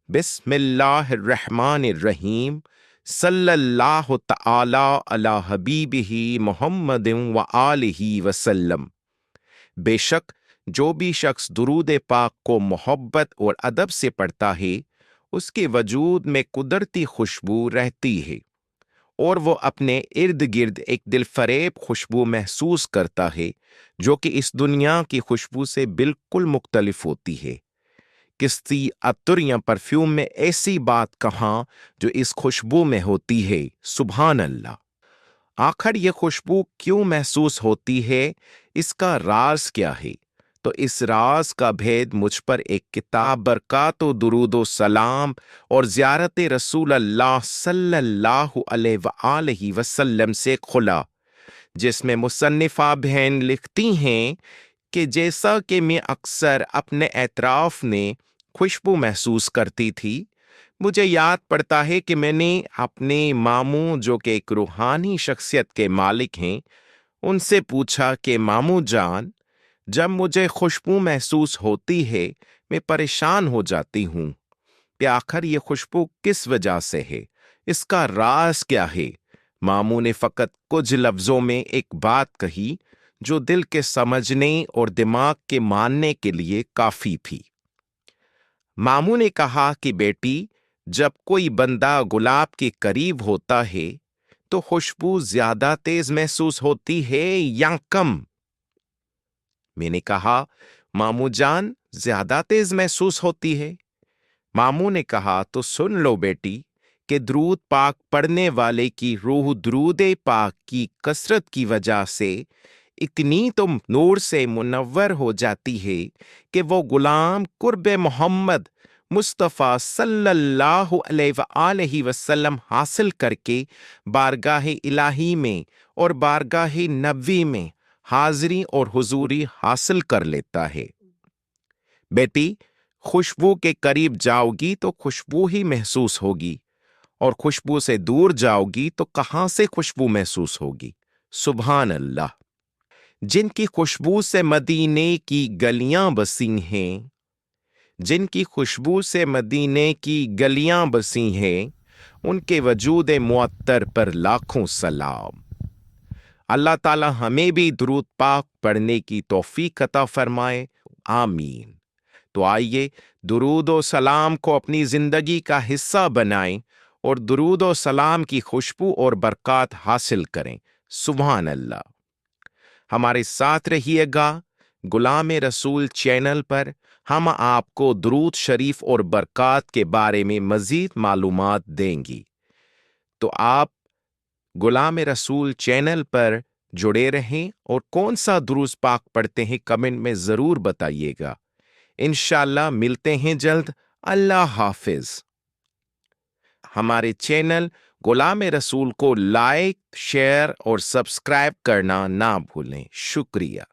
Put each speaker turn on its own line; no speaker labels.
बिस्मिल्लाहिर्रहमानिर्रहीम सल्लल्लाहु तआला अला हबीबिही मुहम्मदिन व आलिही वसल्लम। बेशक जो भी शख्स दुरूद पाक को मोहब्बत और अदब से पढ़ता है, उसके वजूद में कुदरती खुशबू रहती है और वो अपने इर्द गिर्द एक दिलफरेब खुशबू महसूस करता है, जो कि इस दुनिया की खुशबू से बिल्कुल मुख्तलिफ होती है। किसी अतर या परफ्यूम में ऐसी बात कहाँ जो इस खुशबू में होती है। सुभान अल्लाह। आखिर ये खुशबू क्यों महसूस होती है, इसका राज क्या है? तो इस राज का भेद मुझ पर एक किताब बरकातो दुरूदो सलाम और ज़ियारत रसूल अल्लाह सल्लल्लाहु अलैहि वसल्लम से खुला, जिसमें मुसन्निफा बहन लिखती हैं कि जैसा कि मैं अक्सर अपने एतराफ़ में खुशबू महसूस करती थी, मुझे याद पड़ता है कि मैंने अपने मामू, जो कि एक रूहानी शख्सियत के मालिक हैं, उनसे पूछा कि मामू जान, जब मुझे खुशबू महसूस होती है, मैं परेशान हो जाती हूँ कि आखिर ये खुशबू किस वजह से है, इसका राज क्या है? मामू ने फ़कत कुछ लफ्ज़ों में एक बात कही जो दिल के समझने और दिमाग के मानने के लिए काफ़ी थी। मामू ने कहा कि बेटी, जब कोई बंदा गुलाब के करीब होता है तो खुशबू ज्यादा तेज महसूस होती है या कम? मैंने कहा, मामू जान, ज्यादा तेज महसूस होती है। मामू ने कहा, तो सुन लो बेटी कि द्रूद पाक पढ़ने वाले की रूह द्रूद पाक की कसरत की वजह से इतनी तो नूर से मुनव्वर हो जाती है कि वो गुलाम कुर्ब मोहम्मद मुस्तफ़ा सल्लल्लाहु अलैहि वसल्लम हासिल करके बारगाह इलाही में और बारगाह नबवी में हाज़री और हुजूरी हासिल कर लेता है। बेटी, खुशबू के करीब जाओगी तो खुशबू ही महसूस होगी, और खुशबू से दूर जाओगी तो कहाँ से खुशबू महसूस होगी। सुभान अल्लाह। जिनकी खुशबू से मदीने की गलियां बसी हैं, जिनकी खुशबू से मदीने की गलियां बसी हैं, उनके वजूद मुअत्तर पर लाखों सलाम। अल्लाह ताला हमें भी दुरूद पाक पढ़ने की तौफीक अता फरमाए। आमीन। तो आइए दुरूद और सलाम को अपनी जिंदगी का हिस्सा बनाएं और दुरूद और सलाम की खुशबू और बरकत हासिल करें। सुभान अल्लाह। हमारे साथ रहिएगा गुलाम रसूल चैनल पर। हम आपको दुरूद शरीफ और बरकत के बारे में मजीद मालूमात देंगी, तो आप गुलाम रसूल चैनल पर जुड़े रहें और कौन सा दुरूद पाक पढ़ते हैं कमेंट में ज़रूर बताइएगा। इंशाअल्लाह मिलते हैं जल्द। अल्लाह हाफिज। हमारे चैनल गुलाम रसूल को लाइक, शेयर और सब्सक्राइब करना ना भूलें। शुक्रिया।